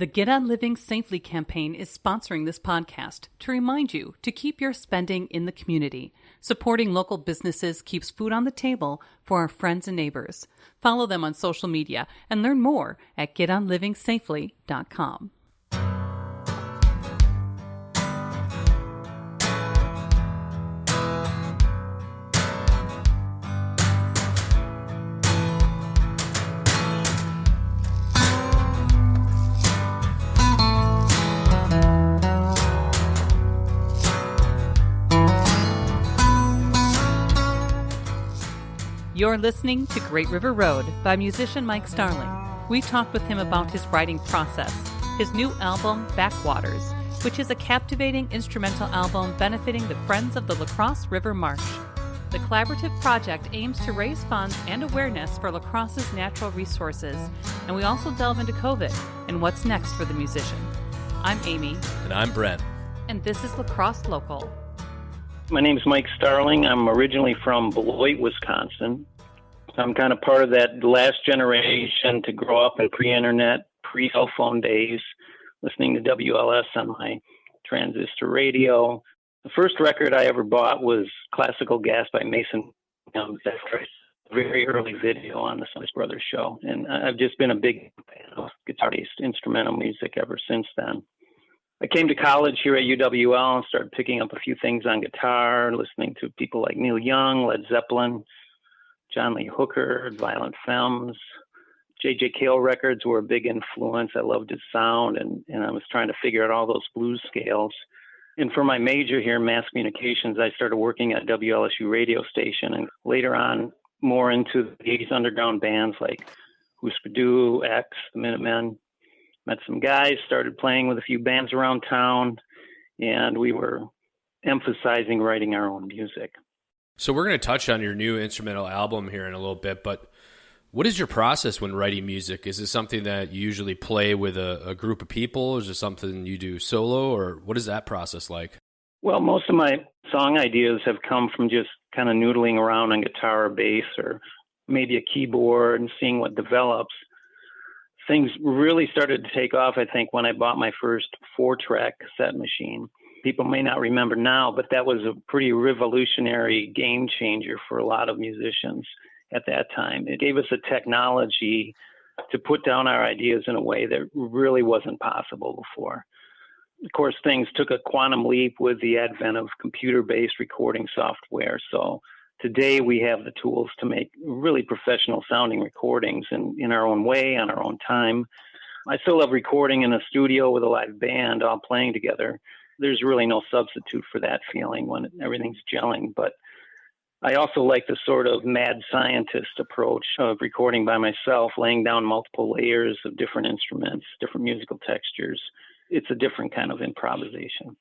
The Get On Living Safely campaign is sponsoring this podcast to remind you to keep your spending in the community. Supporting local businesses keeps food on the table for our friends and neighbors. Follow them on social media and learn more at getonlivingsafely.com. You're listening to Great River Road by musician Mike Starling. We talked with him about his writing process, his new album, Backwaters, which is a captivating instrumental album benefiting the Friends of the La Crosse River Marsh. The collaborative project aims to raise funds and awareness for La Crosse's natural resources, and we also delve into COVID and what's next for the musician. I'm Amy. And I'm Brent. And this is La Crosse Local. My name's Mike Starling. I'm originally from Beloit, Wisconsin. I'm kind of part of that last generation to grow up in pre-internet, pre-cell phone days, listening to WLS on my transistor radio. The first record I ever bought was Classical Gas by Mason. A very early video on the Sons Brothers show. And I've just been a big fan of guitar-based instrumental music ever since then. I came to college here at UWL and started picking up a few things on guitar, listening to people like Neil Young, Led Zeppelin, John Lee Hooker, Violent Femmes. J.J. Cale records were a big influence. I loved his sound, and I was trying to figure out all those blues scales. And for my major here in mass communications, I started working at WLSU radio station, and later on more into the 80s underground bands like Husker Du, X, the Minutemen. Met some guys, started playing with a few bands around town, and we were emphasizing writing our own music. So we're going to touch on your new instrumental album here in a little bit, but what is your process when writing music? Is it something that you usually play with a group of people? Is it something you do solo, or what is that process like? Well, most of my song ideas have come from just kind of noodling around on guitar or bass or maybe a keyboard and seeing what develops. Things really started to take off, I think, when I bought my first 4-track cassette machine. People may not remember now, but that was a pretty revolutionary game changer for a lot of musicians at that time. It gave us a technology to put down our ideas in a way that really wasn't possible before. Of course, things took a quantum leap with the advent of computer-based recording software. So today we have the tools to make really professional sounding recordings in our own way, on our own time. I still love recording in a studio with a live band all playing together. There's really no substitute for that feeling when everything's gelling. But I also like the sort of mad scientist approach of recording by myself, laying down multiple layers of different instruments, different musical textures. It's a different kind of improvisation.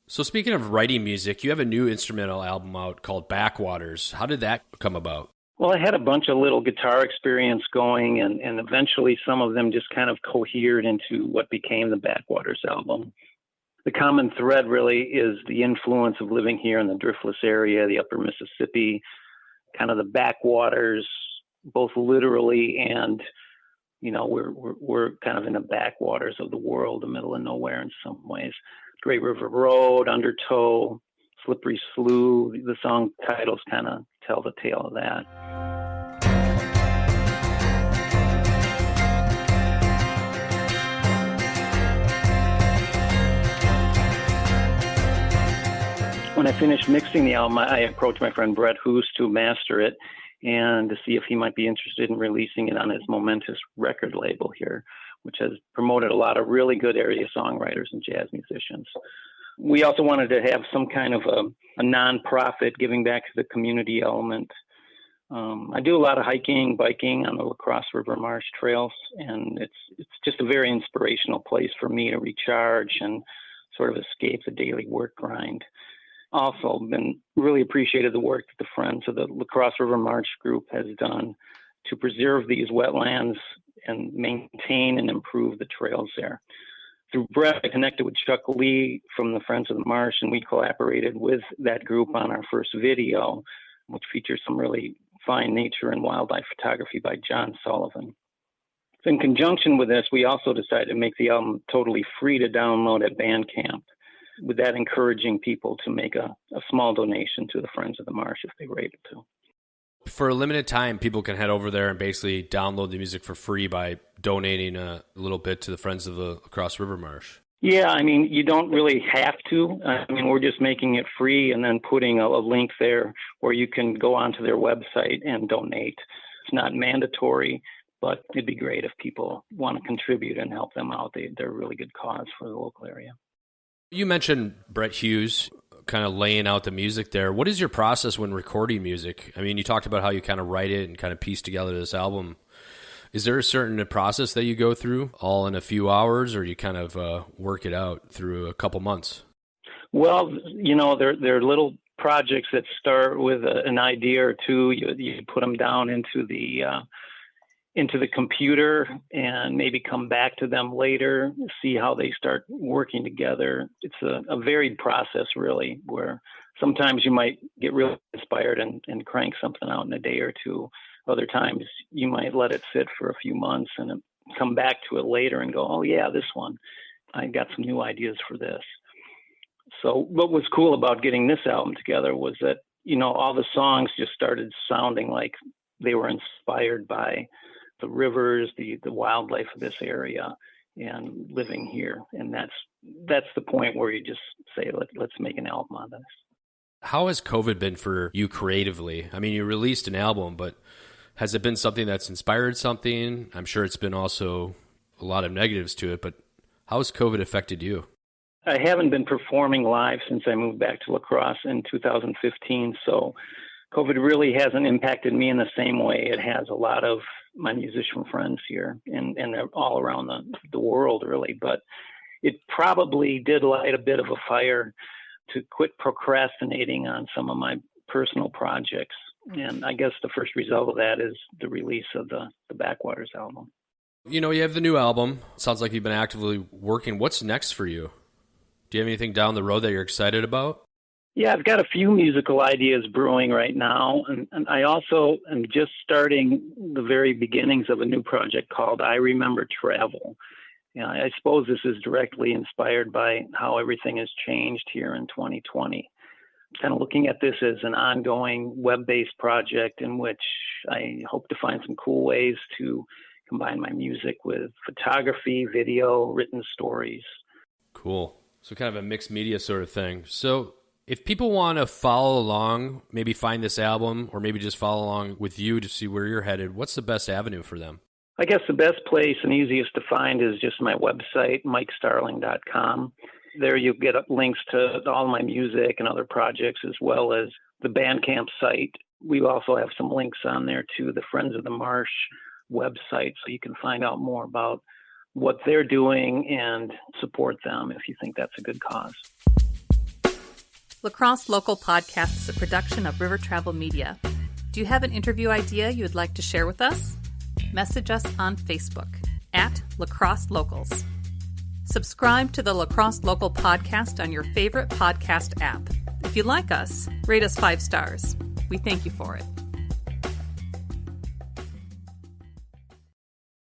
So speaking of writing music, you have a new instrumental album out called Backwaters. How did that come about? Well, I had a bunch of little guitar experience going, and eventually some of them just kind of cohered into what became the Backwaters album. The common thread really is the influence of living here in the driftless area, the upper Mississippi, kind of the backwaters, both literally and, you know, we're kind of in the backwaters of the world, the middle of nowhere in some ways. Great River Road, Undertow, Slippery Slough, the song titles kind of tell the tale of that. When I finished mixing the album, I approached my friend Brett Hoos to master it and to see if he might be interested in releasing it on his Momentous record label here, which has promoted a lot of really good area songwriters and jazz musicians. We also wanted to have some kind of a nonprofit giving back to the community element. I do a lot of hiking, biking on the La Crosse River Marsh trails, and it's just a very inspirational place for me to recharge and sort of escape the daily work grind. Also been really appreciated the work that the Friends of the La Crosse River Marsh group has done to preserve these wetlands and maintain and improve the trails there. Through Brett, I connected with Chuck Lee from the Friends of the Marsh, and we collaborated with that group on our first video, which features some really fine nature and wildlife photography by John Sullivan. In conjunction with this, we also decided to make the album totally free to download at Bandcamp, with that encouraging people to make a small donation to the Friends of the Marsh if they were able to. For a limited time, people can head over there and basically download the music for free by donating a little bit to the Friends of the Across River Marsh. Yeah, I mean, you don't really have to. I mean, we're just making it free and then putting a link there where you can go onto their website and donate. It's not mandatory, but it'd be great if people want to contribute and help them out. They're a really good cause for the local area. You mentioned Brett Hughes kind of laying out the music there. What is your process when recording music? I mean, you talked about how you kind of write it and kind of piece together this album. Is there a certain process that you go through all in a few hours, or you kind of work it out through a couple months? Well, they're little projects that start with an idea or two. You put them down into the computer and maybe come back to them later, see how they start working together. It's a varied process, really, where sometimes you might get really inspired and crank something out in a day or two. Other times you might let it sit for a few months and come back to it later and go, oh yeah, this one, I got some new ideas for this. So what was cool about getting this album together was that, all the songs just started sounding like they were inspired by the rivers, the wildlife of this area, and living here. And that's the point where you just say, let's make an album on this. How has COVID been for you creatively? I mean, you released an album, but has it been something that's inspired something? I'm sure it's been also a lot of negatives to it, but how has COVID affected you? I haven't been performing live since I moved back to La Crosse in 2015, so COVID really hasn't impacted me in the same way it has a lot of my musician friends here and they're all around the world, really. But it probably did light a bit of a fire to quit procrastinating on some of my personal projects. And I guess the first result of that is the release of the Backwaters album. You have the new album. Sounds like you've been actively working. What's next for you? Do you have anything down the road that you're excited about? Yeah, I've got a few musical ideas brewing right now. And I also am just starting the very beginnings of a new project called I Remember Travel. I suppose this is directly inspired by how everything has changed here in 2020. Kind of looking at this as an ongoing web-based project in which I hope to find some cool ways to combine my music with photography, video, written stories. Cool. So kind of a mixed media sort of thing. So if people want to follow along, maybe find this album or maybe just follow along with you to see where you're headed, what's the best avenue for them? I guess the best place and easiest to find is just my website, MikeStarling.com. There you'll get links to all my music and other projects, as well as the Bandcamp site. We also have some links on there to the Friends of the Marsh website, so you can find out more about what they're doing and support them if you think that's a good cause. La Crosse Local Podcast is a production of River Travel Media. Do you have an interview idea you would like to share with us? Message us on Facebook at La Crosse Locals. Subscribe to the La Crosse Local Podcast on your favorite podcast app. If you like us, rate us 5 stars. We thank you for it.